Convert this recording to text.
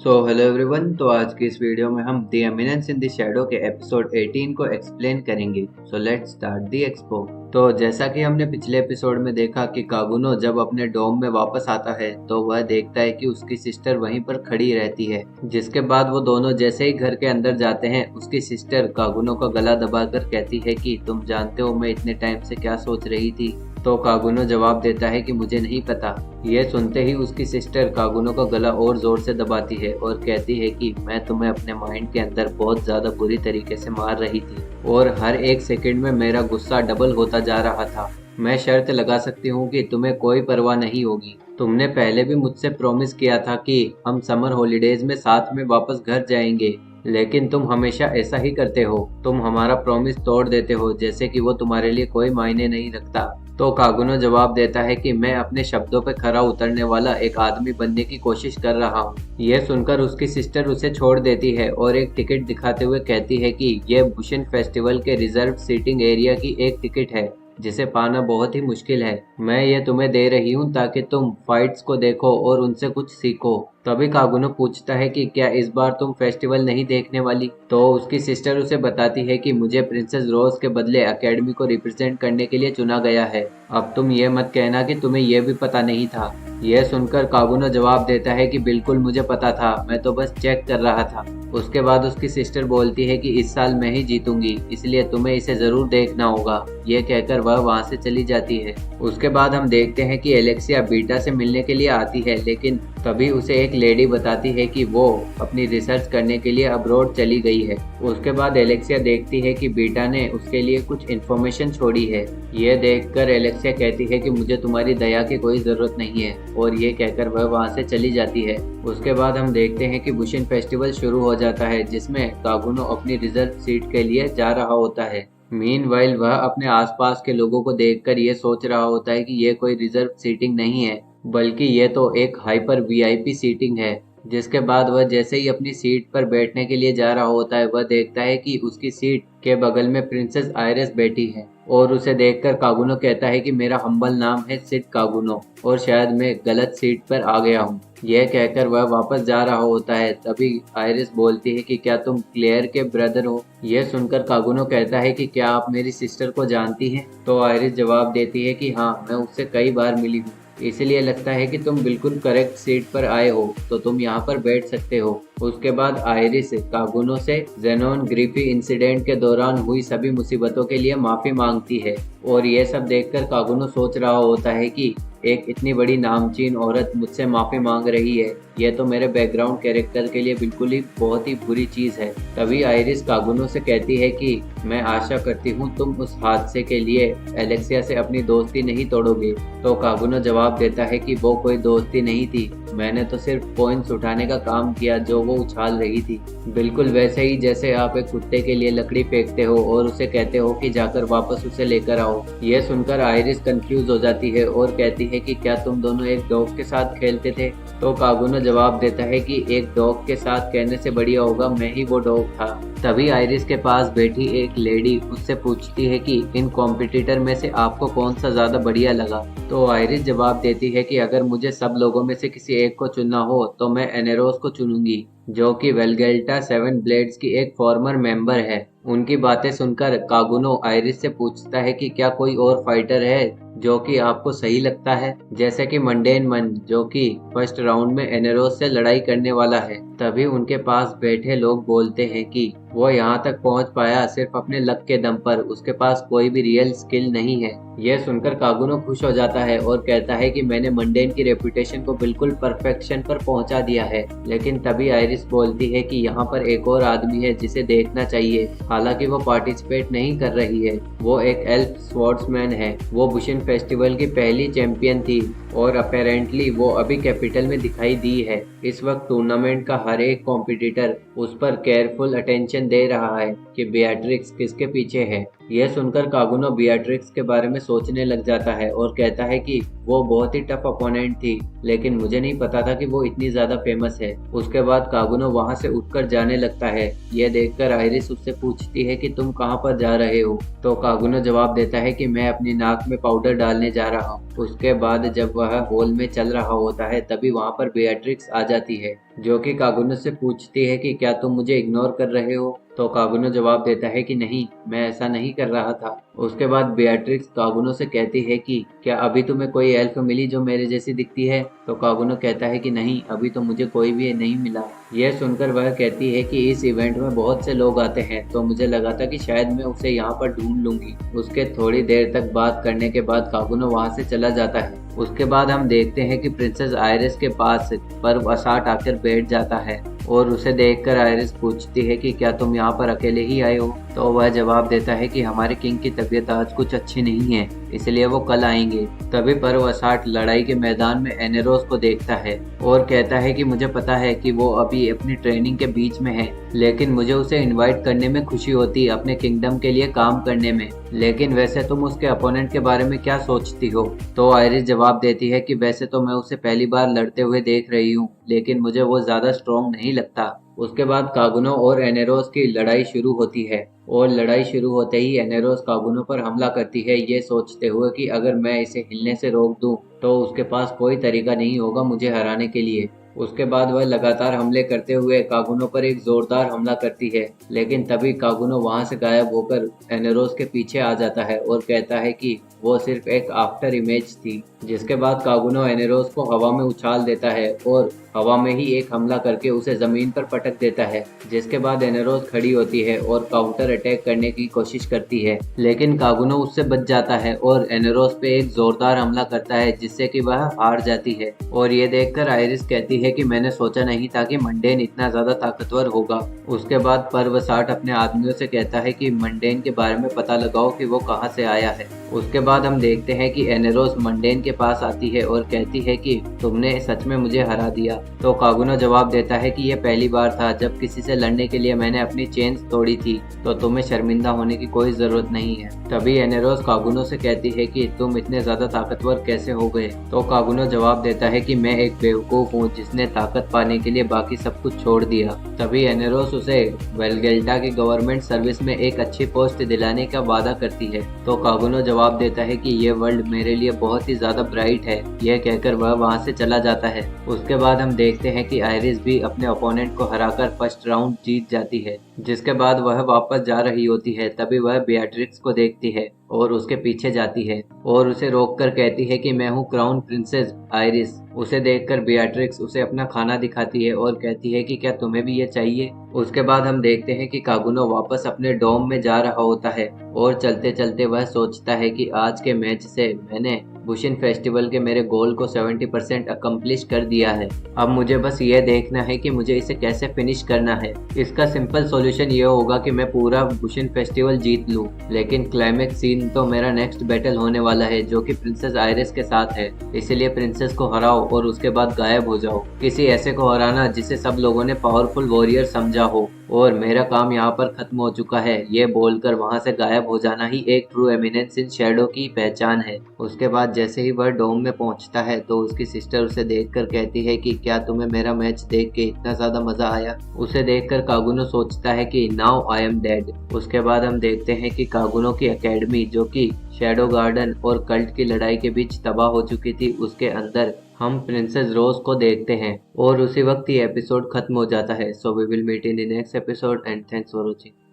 Hello everyone. तो आज की इस वीडियो में हम the eminence in the shadow के एपिसोड 18 को एक्सप्लेन करेंगे। Let's start the expo. तो जैसा कि हमने पिछले एपिसोड में देखा कि कागुनो जब अपने डोम में वापस आता है तो वह देखता है कि उसकी सिस्टर वहीं पर खड़ी रहती है। जिसके बाद वो दोनों जैसे ही घर के अंदर जाते हैं, उसकी सिस्टर कागुनो का गला दबाकर कहती है कि तुम जानते हो मैं इतने टाइम से क्या सोच रही थी। तो कागुनो जवाब देता है कि मुझे नहीं पता। यह सुनते ही उसकी सिस्टर कागुनो का गला और जोर से दबाती है और कहती है कि मैं तुम्हें अपने माइंड के अंदर बहुत ज्यादा बुरी तरीके से मार रही थी और हर एक सेकंड में मेरा गुस्सा डबल होता जा रहा था। मैं शर्त लगा सकती हूँ कि तुम्हें कोई परवाह नहीं होगी। तुमने पहले भी मुझसे प्रॉमिस किया था कि हम समर हॉलीडेज में साथ में वापस घर जाएंगे, लेकिन तुम हमेशा ऐसा ही करते हो। तुम हमारा प्रॉमिस तोड़ देते हो जैसे कि वो तुम्हारे लिए कोई मायने नहीं रखता। तो कागुनो जवाब देता है कि मैं अपने शब्दों पे खरा उतरने वाला एक आदमी बनने की कोशिश कर रहा हूँ। यह सुनकर उसकी सिस्टर उसे छोड़ देती है और एक टिकट दिखाते हुए कहती है कि यह बुशिन फेस्टिवल के रिजर्व सीटिंग एरिया की एक टिकट है जिसे पाना बहुत ही मुश्किल है। मैं ये तुम्हें दे रही हूँ ताकि तुम फाइट्स को देखो और उनसे कुछ सीखो। तभी कागुनो पूछता है कि क्या इस बार तुम फेस्टिवल नहीं देखने वाली। तो उसकी सिस्टर उसे बताती है कि मुझे प्रिंसेस रोज के बदले एकेडमी को रिप्रेजेंट करने के लिए चुना गया है। अब तुम ये मत कहना कि तुम्हें यह भी पता नहीं था। यह सुनकर कागुनो जवाब देता है कि बिल्कुल मुझे पता था, मैं तो बस चेक कर रहा था। उसके बाद उसकी सिस्टर बोलती है कि इस साल मैं ही जीतूंगी, इसलिए तुम्हें इसे जरूर देखना होगा। यह कहकर वह वहां से चली जाती है। उसके बाद हम देखते हैं कि एलेक्सिया बीटा से मिलने के लिए आती है, लेकिन तभी उसे एक लेडी बताती है कि वो अपनी रिसर्च करने के लिए अब्रॉड चली गई है। उसके बाद एलेक्सिया देखती है कि बीटा ने उसके लिए कुछ इन्फॉर्मेशन छोड़ी है। यह देखकर एलेक्सिया कहती है कि मुझे तुम्हारी दया की कोई जरूरत नहीं है, और ये कहकर वह वहां से चली जाती है। उसके बाद हम देखते हैं कि बुशिन फेस्टिवल शुरू हो जाता है, जिसमें कागुनो अपनी रिजर्व सीट के लिए जा रहा होता है। मीनवाइल वह अपने आसपास के लोगों को देखकर ये सोच रहा होता है कि ये कोई रिजर्व सीटिंग नहीं है, बल्कि ये तो एक हाइपर वीआईपी सीटिंग है। जिसके बाद वह जैसे ही अपनी सीट पर बैठने के लिए जा रहा होता है, वह देखता है कि उसकी सीट के बगल में प्रिंसेस आयरिस बैठी है और उसे देखकर कागुनो कहता है कि मेरा हम्बल नाम है सिड कागुनो और शायद मैं गलत सीट पर आ गया हूँ। यह कहकर वह वापस जा रहा होता है। तभी आयरिस बोलती है कि क्या तुम क्लेयर के ब्रदर हो। यह सुनकर कागुनो कहता है कि क्या आप मेरी सिस्टर को जानती हैं। तो आयरिस जवाब देती है कि हाँ, मैं उससे कई बार मिली हूँ, इसलिए लगता है कि तुम बिल्कुल करेक्ट सीट पर आए हो, तो तुम यहाँ पर बैठ सकते हो। उसके बाद आयरिस कागुनो से जेनोन ग्रिफी इंसिडेंट के दौरान हुई सभी मुसीबतों के लिए माफी मांगती है, और यह सब देखकर कागुनो सोच रहा होता है कि एक इतनी बड़ी नामचीन औरत मुझसे माफी मांग रही है, यह तो मेरे बैकग्राउंड कैरेक्टर के लिए बिल्कुल ही बहुत ही बुरी चीज है। तभी आयरिस कागुनो से कहती है कि मैं आशा करती हूँ तुम उस हादसे के लिए एलेक्सिया से अपनी दोस्ती नहीं तोड़ोगे। तो कागुनो जवाब देता है कि वो कोई दोस्ती नहीं थी, मैंने तो सिर्फ पॉइंट्स उठाने का काम किया जो वो उछाल रही थी। बिल्कुल वैसे ही जैसे आप एक कुत्ते के लिए लकड़ी फेंकते हो और उसे कहते हो कि जाकर वापस उसे लेकर आओ। यह सुनकर आयरिस कंफ्यूज हो जाती है और कहती है कि क्या तुम दोनों एक डॉग के साथ खेलते थे। तो कागुनो जवाब देता है कि एक डॉग के साथ कहने से बढ़िया होगा मैं ही वो डॉग था। तभी आयरिस के पास बैठी एक लेडी उससे पूछती है कि इन कॉम्पिटिटर में से आपको कौन सा ज्यादा बढ़िया लगा। तो आयरिस जवाब देती है कि अगर मुझे सब लोगों में से किसी एक को चुनना हो तो मैं एनेरोस को चुनूंगी, जो कि वेलगेल्टा सेवन ब्लेड्स की एक फॉर्मर मेंबर है। उनकी बातें सुनकर कागुनो आयरिस से पूछता है कि क्या कोई और फाइटर है जो कि आपको सही लगता है, जैसे कि मंडेन मन, जो कि फर्स्ट राउंड में एनेरोस से लड़ाई करने वाला है। तभी उनके पास बैठे लोग बोलते हैं कि वो यहाँ तक पहुँच पाया सिर्फ अपने लक के दम पर, उसके पास कोई भी रियल स्किल नहीं है। यह सुनकर कागुनो खुश हो जाता है और कहता है कि मैंने मंडेन की रेपुटेशन को बिल्कुल परफेक्शन पर पहुंचा दिया है। लेकिन तभी आयरिस बोलती है कि यहाँ पर एक और आदमी है जिसे देखना चाहिए, हालांकि वो पार्टिसिपेट नहीं कर रही है। वो एक एल्फ स्वॉर्ड्समैन है। वो बुशिन फेस्टिवल की पहली चैंपियन थी और अपेरेंटली वो अभी कैपिटल में दिखाई दी है। इस वक्त टूर्नामेंट का हर एक कॉम्पिटिटर उस पर केयरफुल अटेंशन दे रहा है कि बेयाट्रिक्स किसके पीछे है। यह सुनकर कागुनो बेयाट्रिक्स के बारे में सोचने लग जाता है और कहता है कि वो बहुत ही टफ अपोनेंट थी, लेकिन मुझे नहीं पता था कि वो इतनी ज्यादा फेमस है। उसके बाद कागुनो वहां से उठकर जाने लगता है। यह देखकर आयरिस उससे पूछती है कि तुम कहां पर जा रहे हो। तो कागुनो जवाब देता है कि मैं अपनी नाक में पाउडर डालने जा रहा हूँ। उसके बाद जब वह हॉल में चल रहा होता है तभी वहां पर बेयाट्रिक्स आ जाती है। जो कि कागुनो से पूछती है कि क्या तुम मुझे इग्नोर कर रहे हो। तो कागुनो जवाब देता है कि नहीं, मैं ऐसा नहीं कर रहा था। उसके बाद बेatrix कागुनो से कहती है कि क्या अभी तुम्हें कोई एल्फ मिली जो मेरे जैसी दिखती है। तो कागुनो कहता है कि नहीं, अभी तो मुझे कोई भी नहीं मिला। यह सुनकर वह कहती है कि इस इवेंट में बहुत से लोग आते हैं, तो मुझे लगा था कि शायद मैं उसे यहाँ पर ढूंढ लूंगी। उसके थोड़ी देर तक बात करने के बाद कागुनो वहाँ से चला जाता है। उसके बाद हम देखते हैं कि प्रिंसेस आयरिस के पास पर्व असाट आकर बैठ जाता है और उसे देखकर आयरिस पूछती है कि क्या तुम यहाँ पर अकेले ही आए हो। तो वह जवाब देता है कि हमारे किंग की तबीयत आज कुछ अच्छी नहीं है, इसलिए वो कल आएंगे। तभी पर्व असाट लड़ाई के मैदान में एनेरोस को देखता है और कहता है कि मुझे पता है कि वो अभी अपनी ट्रेनिंग के बीच में है, लेकिन मुझे उसे इनवाइट करने में खुशी होती है अपने किंगडम के लिए काम करने में। लेकिन वैसे तुम उसके अपोनेंट के बारे में क्या सोचती हो। तो आयरिस जवाब देती है कि वैसे तो मैं उसे पहली बार लड़ते हुए देख रही हूँ, लेकिन मुझे वो ज्यादा स्ट्रॉन्ग नहीं लगता। उसके बाद कागुनो और एनेरोस की लड़ाई शुरू होती है और लड़ाई शुरू होते ही एनेरोस कागुनो पर हमला करती है, ये सोचते हुए कि अगर मैं इसे हिलने से रोक दूं तो उसके पास कोई तरीका नहीं होगा मुझे हराने के लिए। उसके बाद वह लगातार हमले करते हुए कागुनो पर एक जोरदार हमला करती है, लेकिन तभी कागुनो वहां से गायब होकर एनेरोस के पीछे आ जाता है और कहता है कि वो सिर्फ एक आफ्टर इमेज थी। जिसके बाद कागुनो एनेरोस को हवा में उछाल देता है और हवा में ही एक हमला करके उसे जमीन पर पटक देता है। जिसके बाद एनेरोस खड़ी होती है और काउंटर अटैक करने की कोशिश करती है, लेकिन कागुनो उससे बच जाता है और एनेरोस पे एक जोरदार हमला करता है, जिससे कि वह हार जाती है। और ये देखकर आयरिस कहती है कि मैंने सोचा नहीं था कि मंडेन इतना ज्यादा ताकतवर होगा। उसके बाद पर्वसाट अपने आदमियों से कहता है कि मंडेन के बारे में पता लगाओ कि वो कहाँ से आया है। उसके बाद हम देखते हैं कि एनेरोस मंडेन के पास आती है और कहती है कि तुमने सच में मुझे हरा दिया। तो कागुनो जवाब देता है कि यह पहली बार था जब किसी से लड़ने के लिए मैंने अपनी चेन्स तोड़ी थी, तो तुम्हें शर्मिंदा होने की कोई जरूरत नहीं है। तभी एनेरोस कागुनो से कहती है कि तुम इतने ज्यादा ताकतवर कैसे हो गए। तो कागुनो जवाब देता है कि मैं एक बेवकूफ हूँ जिसने ताकत पाने के लिए बाकी सब कुछ छोड़ दिया। तभी एनेरोस उसे वेलगेल्टा की गवर्नमेंट सर्विस में एक अच्छी पोस्ट दिलाने का वादा करती है। तो कागुनो जवाब देता है कि ये वर्ल्ड मेरे लिए बहुत ही ज्यादा ब्राइट है। यह कहकर वह वहां से चला जाता है। उसके बाद हम देखते हैं कि आयरिस भी अपने ओपोनेंट को हराकर फर्स्ट राउंड जीत जाती है। जिसके बाद वह वापस जा रही होती है, तभी वह बेatrix को देखती है और उसके पीछे जाती है और उसे रोककर कहती है कि मैं हूँ क्राउन प्रिंसेस आयरिस। उसे देखकर बेatrix उसे अपना खाना दिखाती है और कहती है कि क्या तुम्हें भी ये चाहिए। उसके बाद हम देखते हैं कि कागुनो वापस अपने डोम में जा रहा होता है और चलते चलते वह सोचता है कि आज के मैच से मैंने बुशिन फेस्टिवल के मेरे गोल को 70% अकम्प्लिश कर दिया है। अब मुझे बस ये देखना है कि मुझे इसे कैसे फिनिश करना है। इसका सिंपल सॉल्यूशन ये होगा कि मैं पूरा बुशिन फेस्टिवल जीत लूं। लेकिन क्लाइमेक्स सीन तो मेरा नेक्स्ट बैटल होने वाला है, जो कि प्रिंसेस आयरिस के साथ है। इसलिए प्रिंसेस को हराओ और उसके बाद गायब हो जाओ। किसी ऐसे को हराना जिसे सब लोगों ने पावरफुल वॉरियर समझा हो। और मेरा काम यहाँ पर खत्म हो चुका है। ये बोलकर वहां से गायब हो जाना ही एक ट्रू एमिनेंस इन शैडो की पहचान है। उसके बाद जैसे ही वह डोम में पहुंचता है तो उसकी सिस्टर उसे देखकर कहती है कि क्या तुम्हें मेरा मैच देख के इतना ज्यादा मजा आया। उसे देखकर कागुनो सोचता है कि नाउ आई एम डेड। उसके बाद हम देखते हैं कि कागुनो की एकेडमी, जो कि शैडो गार्डन और कल्ट की लड़ाई के बीच तबाह हो चुकी थी, उसके अंदर हम प्रिंसेस रोज को देखते हैं और उसी वक्त ये एपिसोड खत्म हो जाता है। So we will meet in the next episode and thanks for watching.